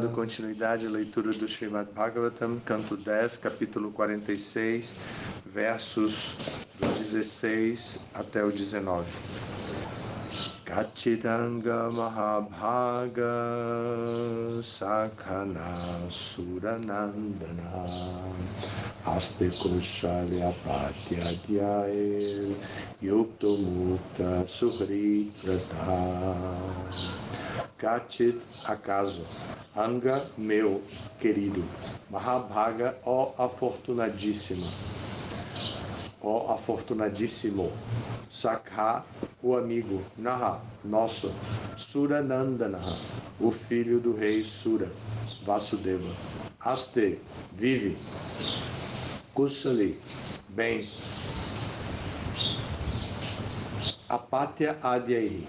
Dando continuidade à leitura do Srimad Bhagavatam, canto 10, capítulo 46, versos do 16 até o 19. Kachidanga Mahabhaga Sakhana Suranandana Aste Kushalya Patyadyael Yukto Mukta Suhri Prata. Kachit, acaso, Anga, meu querido, Mahabhaga, ó afortunadíssimo, Sakha, o amigo, Naha, nosso, Suranandana, o filho do rei Sura, Vasudeva, Aste, vive, Kusali, bem, Apatya Adyahi,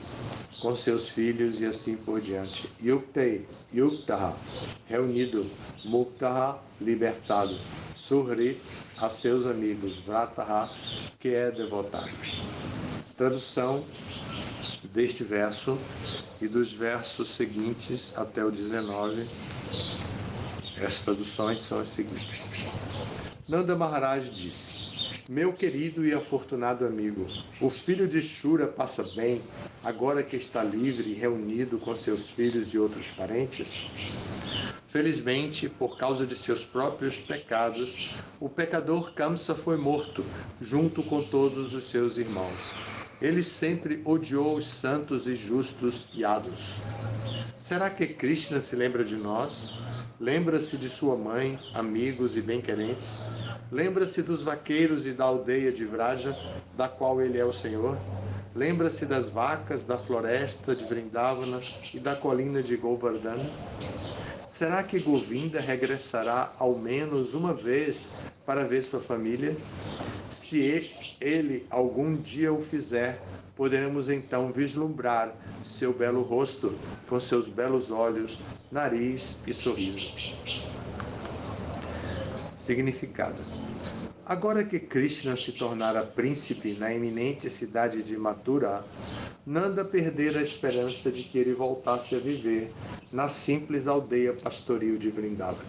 com seus filhos e assim por diante. Yuktaha, reunido. Muktaha, libertado. Surri, a seus amigos. Vrataha, que é devotado. Tradução deste verso e dos versos seguintes até o 19. As traduções são as seguintes. Nanda Maharaj disse: meu querido e afortunado amigo, o filho de Shura passa bem, agora que está livre e reunido com seus filhos e outros parentes? Felizmente, por causa de seus próprios pecados, o pecador Kamsa foi morto, junto com todos os seus irmãos. Ele sempre odiou os santos e justos Yadus. Será que Krishna se lembra de nós? Lembra-se de sua mãe, amigos e bem-querentes? Lembra-se dos vaqueiros e da aldeia de Vraja, da qual ele é o Senhor? Lembra-se das vacas, da floresta de Vrindavana e da colina de Govardhana? Será que Govinda regressará ao menos uma vez para ver sua família? Se ele algum dia o fizer, poderemos então vislumbrar seu belo rosto com seus belos olhos, nariz e sorriso. Significado. Agora que Krishna se tornara príncipe na eminente cidade de Mathura, Nanda perdera a esperança de que ele voltasse a viver na simples aldeia pastoril de Vrindavana.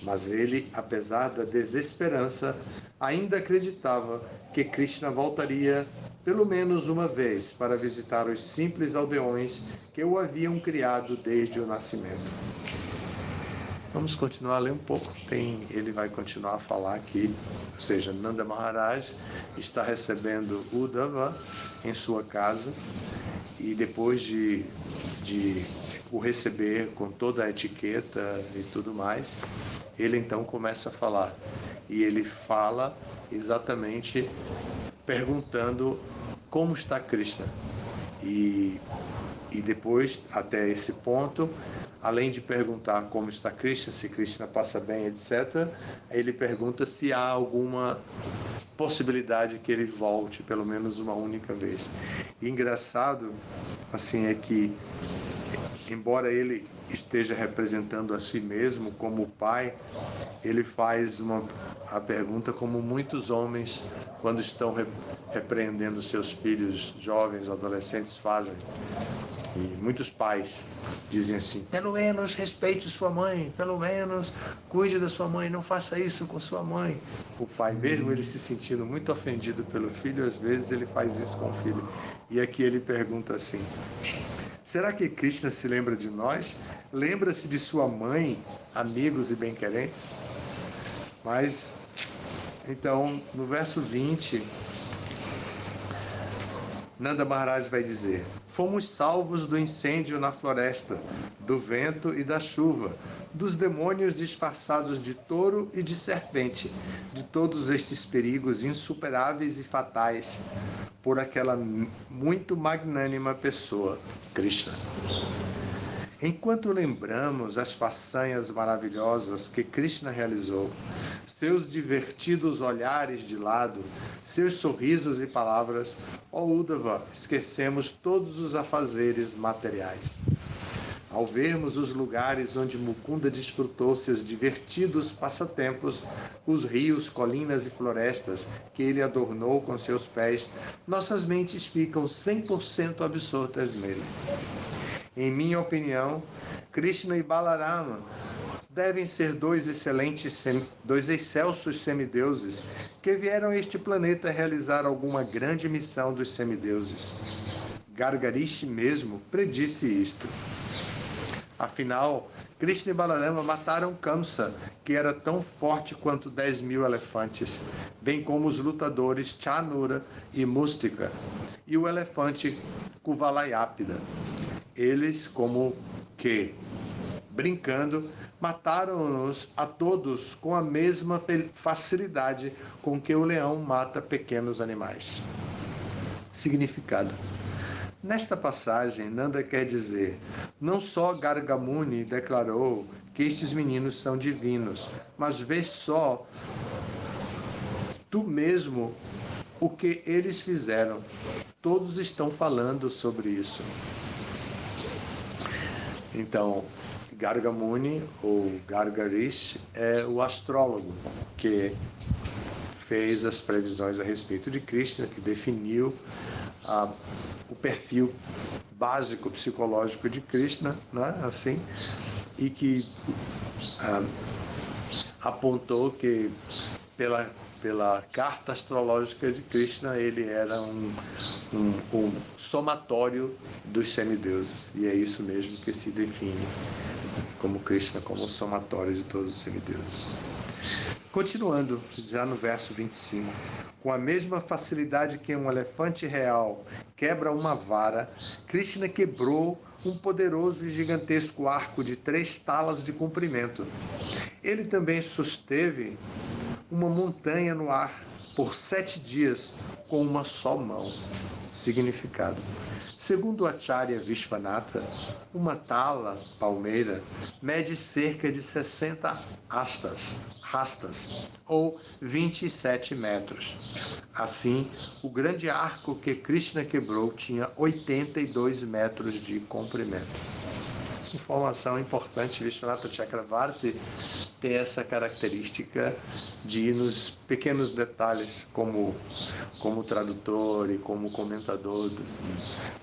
Mas ele, apesar da desesperança, ainda acreditava que Krishna voltaria pelo menos uma vez para visitar os simples aldeões que o haviam criado desde o nascimento. Vamos continuar a ler um pouco. Ele vai continuar a falar aqui, ou seja, Nanda Maharaj está recebendo Uddhava em sua casa e depois de o receber com toda a etiqueta e tudo mais, ele então começa a falar. E ele fala exatamente perguntando como está Krishna. E depois, até esse ponto, além de perguntar como está Krishna, se Krishna passa bem, etc., ele pergunta se há alguma possibilidade que ele volte pelo menos uma única vez. E engraçado, assim, é que, embora ele esteja representando a si mesmo como pai, ele faz a pergunta como muitos homens, quando estão repreendendo seus filhos jovens, adolescentes, fazem. E muitos pais dizem assim: pelo menos respeite sua mãe, pelo menos cuide da sua mãe, não faça isso com sua mãe. O pai, mesmo ele se sentindo muito ofendido pelo filho, às vezes ele faz isso com o filho. E aqui ele pergunta assim: será que Krishna se lembra de nós? Lembra-se de sua mãe, amigos e bem-querentes? Mas, então, no verso 20, Nanda Maharaj vai dizer: fomos salvos do incêndio na floresta, do vento e da chuva, dos demônios disfarçados de touro e de serpente, de todos estes perigos insuperáveis e fatais, por aquela muito magnânima pessoa, Krishna. Enquanto lembramos as façanhas maravilhosas que Krishna realizou, seus divertidos olhares de lado, seus sorrisos e palavras, ó Uddhava, esquecemos todos os afazeres materiais. Ao vermos os lugares onde Mukunda desfrutou seus divertidos passatempos, os rios, colinas e florestas que ele adornou com seus pés, nossas mentes ficam 100% absortas nele. Em minha opinião, Krishna e Balarama devem ser dois excelsos semideuses que vieram a este planeta realizar alguma grande missão dos semideuses. Gargarishi mesmo predisse isto. Afinal, Krishna e Balarama mataram Kamsa, que era tão forte quanto 10.000 elefantes, bem como os lutadores Chanura e Mustika, e o elefante Kuvalayapida. Eles, como que, brincando, mataram-nos a todos com a mesma facilidade com que o leão mata pequenos animais. Significado. Nesta passagem, Nanda quer dizer, não só Garga Muni declarou que estes meninos são divinos, mas vê só tu mesmo o que eles fizeram. Todos estão falando sobre isso. Então, Garga Muni, ou Gargarish, é o astrólogo que fez as previsões a respeito de Krishna, que definiu o perfil básico psicológico de Krishna, né? Assim, e que apontou que pela carta astrológica de Krishna ele era um somatório dos semideuses, e é isso mesmo que se define como Krishna, como o somatório de todos os semideuses. Continuando, já no verso 25, com a mesma facilidade que um elefante real quebra uma vara, Krishna quebrou um poderoso e gigantesco arco de 3 talas de comprimento. Ele também susteve uma montanha no ar por 7 dias com uma só mão. Significado. Segundo Acharya Vishwanatha, uma tala, palmeira, mede cerca de 60 rastas, ou 27 metros. Assim, o grande arco que Krishna quebrou tinha 82 metros de comprimento. Informação importante, Vishwanatha Chakravarti tem essa característica de ir nos pequenos detalhes, como tradutor e como comentador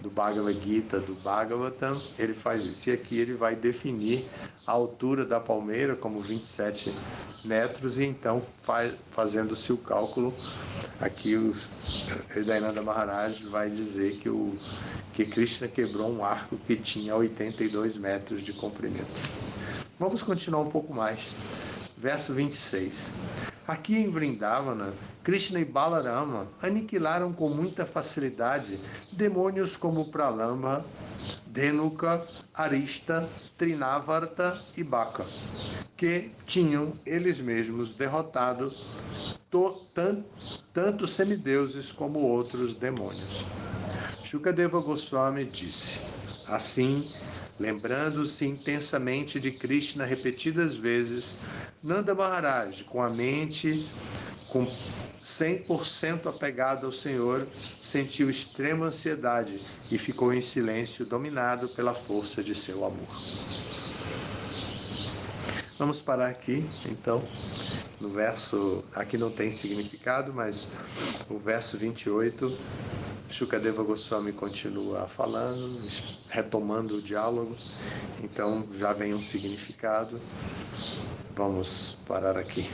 do Bhagavad Gita, do Bhagavatam, ele faz isso. E aqui ele vai definir a altura da palmeira como 27 metros, e então, fazendo-se o cálculo, aqui o Hridayananda Maharaj vai dizer que Krishna quebrou um arco que tinha 82 metros de comprimento. Vamos continuar um pouco mais. Verso 26. Aqui em Vrindavana, Krishna e Balarama aniquilaram com muita facilidade demônios como Pralambha, Dhenuka, Arista, Trinavarta e Baka, que tinham eles mesmos derrotado tanto semideuses como outros demônios. Shukadeva Goswami disse, assim, lembrando-se intensamente de Krishna repetidas vezes, Nanda Maharaj, com a mente 100% apegada ao Senhor, sentiu extrema ansiedade e ficou em silêncio, dominado pela força de seu amor. Vamos parar aqui, então, no verso, aqui não tem significado, mas o verso 28, Shukadeva Goswami continua falando, retomando o diálogo, então já vem um significado. Vamos parar aqui.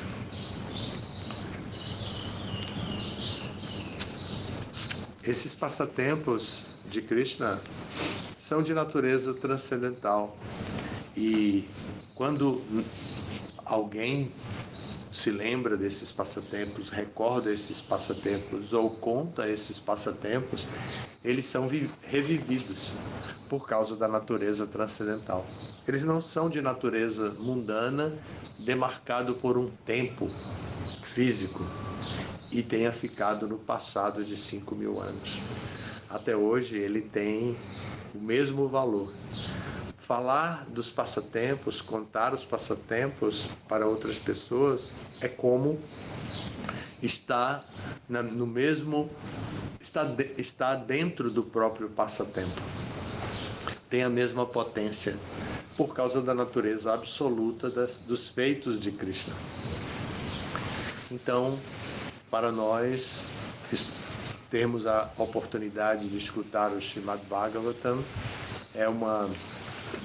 Esses passatempos de Krishna são de natureza transcendental, e quando alguém se lembra desses passatempos, recorda esses passatempos ou conta esses passatempos, eles são revividos por causa da natureza transcendental. Eles não são de natureza mundana, demarcado por um tempo físico e tenha ficado no passado de 5.000 anos. Até hoje ele tem o mesmo valor. Falar dos passatempos, contar os passatempos para outras pessoas é como estar no mesmo, está dentro do próprio passatempo. Tem a mesma potência por causa da natureza absoluta dos feitos de Krishna. Então, para nós termos a oportunidade de escutar o Srimad Bhagavatam é uma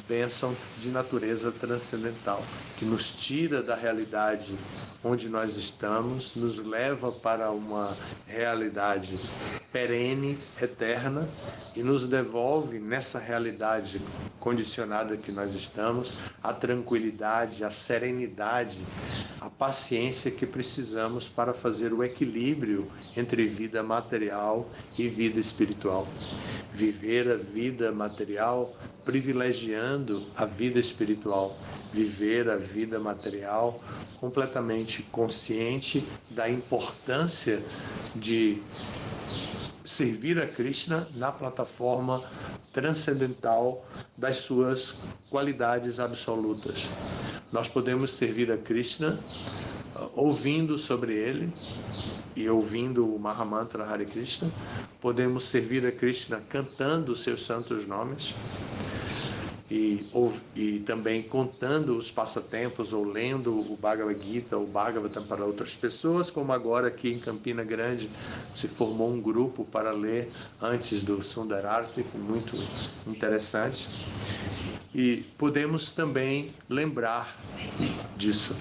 bênção de natureza transcendental, que nos tira da realidade onde nós estamos, nos leva para uma realidade perene, eterna, e nos devolve nessa realidade condicionada que nós estamos, a tranquilidade, a serenidade, a paciência que precisamos para fazer o equilíbrio entre vida material e vida espiritual. Viver a vida material privilegiando a vida espiritual, viver a vida material completamente consciente da importância de servir a Krishna na plataforma transcendental das suas qualidades absolutas. Nós podemos servir a Krishna ouvindo sobre ele e ouvindo o Mahamantra Hare Krishna, podemos servir a Krishna cantando os seus santos nomes e também contando os passatempos ou lendo o Bhagavad Gita, o Bhagavatam para outras pessoas, como agora aqui em Campina Grande se formou um grupo para ler antes do Sundararti, muito interessante. E podemos também lembrar disso.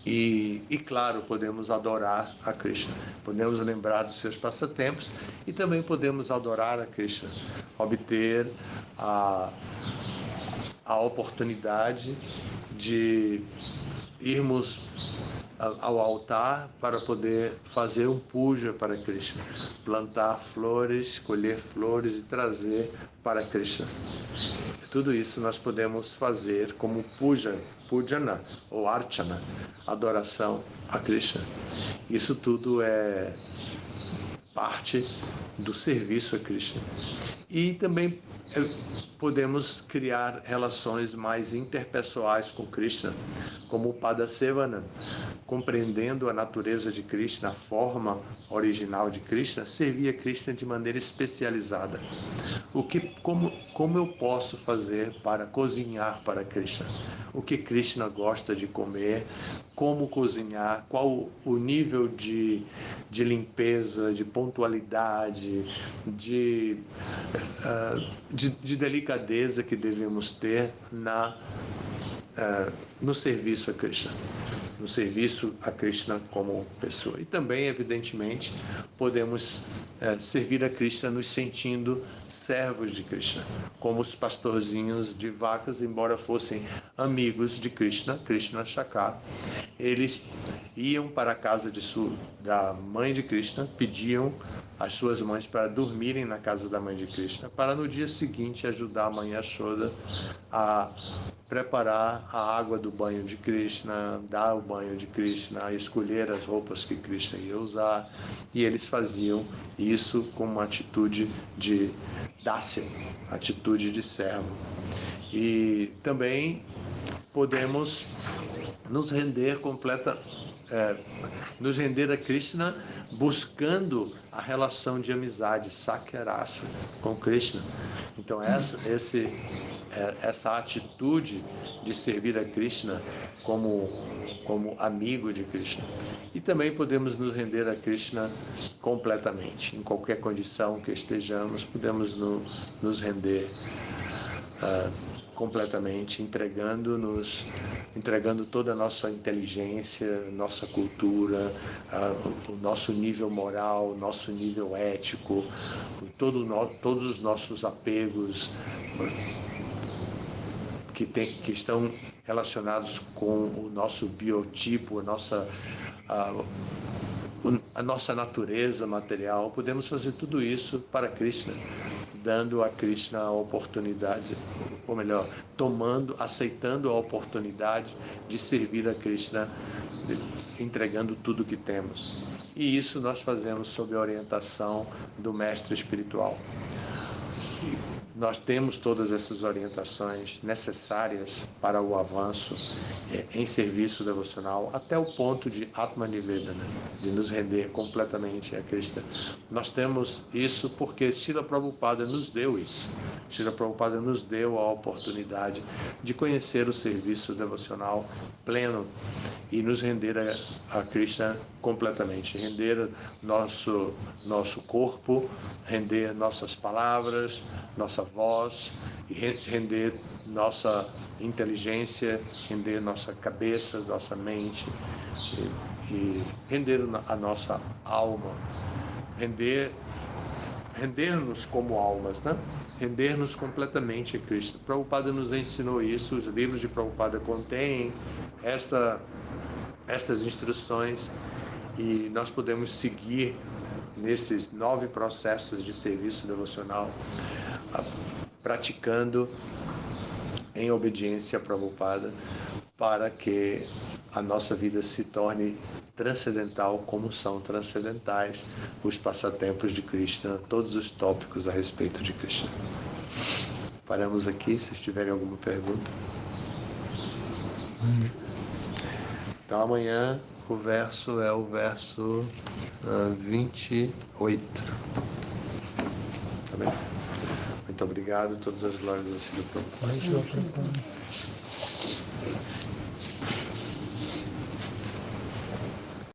E claro, podemos adorar a Krishna, podemos lembrar dos seus passatempos e também podemos adorar a Krishna, obter a oportunidade de irmos ao altar para poder fazer um puja para Krishna, plantar flores, colher flores e trazer para Krishna. Tudo isso nós podemos fazer como pujana ou archana, adoração a Krishna. Isso tudo é parte do serviço a Krishna. E também podemos criar relações mais interpessoais com Krishna, como o Padasevana, compreendendo a natureza de Krishna, a forma original de Krishna, servir a Krishna de maneira especializada. Como eu posso fazer para cozinhar para Krishna? O que Krishna gosta de comer? Como cozinhar? Qual o nível de limpeza, de pontualidade, de delicadeza que devemos ter no serviço a Krishna, no serviço a Krishna como pessoa. E também, evidentemente, podemos servir a Krishna nos sentindo servos de Krishna, como os pastorzinhos de vacas, embora fossem amigos de Krishna, Krishna Shaka, eles iam para a casa da mãe de Krishna, pediam às suas mães para dormirem na casa da mãe de Krishna, para no dia seguinte ajudar a mãe Yashoda a preparar a água do banho de Krishna, dar o banho de Krishna, escolher as roupas que Krishna ia usar, e eles faziam isso com uma atitude de dácia, atitude de servo. E também podemos nos render nos render a Krishna buscando a relação de amizade, Sakyarasa, com Krishna. Então essa atitude de servir a Krishna como amigo de Krishna. E também podemos nos render a Krishna completamente, em qualquer condição que estejamos, podemos nos render completamente, entregando toda a nossa inteligência, nossa cultura, o nosso nível moral, nosso nível ético, todos os nossos apegos que estão relacionados com o nosso biotipo, a nossa natureza material. Podemos fazer tudo isso para Krishna, dando a Krishna a oportunidade, ou melhor, aceitando a oportunidade de servir a Krishna, entregando tudo que temos. E isso nós fazemos sob a orientação do mestre espiritual. Nós temos todas essas orientações necessárias para o avanço em serviço devocional, até o ponto de Atmanivedana, de nos render completamente a Krishna. Nós temos isso porque Srila Prabhupada nos deu isso. Srila Prabhupada nos deu a oportunidade de conhecer o serviço devocional pleno e nos render a Krishna completamente, render nosso corpo, render nossas palavras, nossa voz e render nossa inteligência, render nossa cabeça, nossa mente e render a nossa alma, render-nos como almas, né? Render-nos completamente a Cristo. Prabhupada nos ensinou isso, os livros de Prabhupada contêm estas instruções e nós podemos seguir nesses 9 processos de serviço devocional, praticando em obediência a Prabhupada, para que a nossa vida se torne transcendental, como são transcendentais os passatempos de Krishna, todos os tópicos a respeito de Krishna. Paramos aqui, se tiverem alguma pergunta. Então amanhã o verso é o verso 28. Tá bem? Muito obrigado, todas as glórias ao Senhor Prabhupada.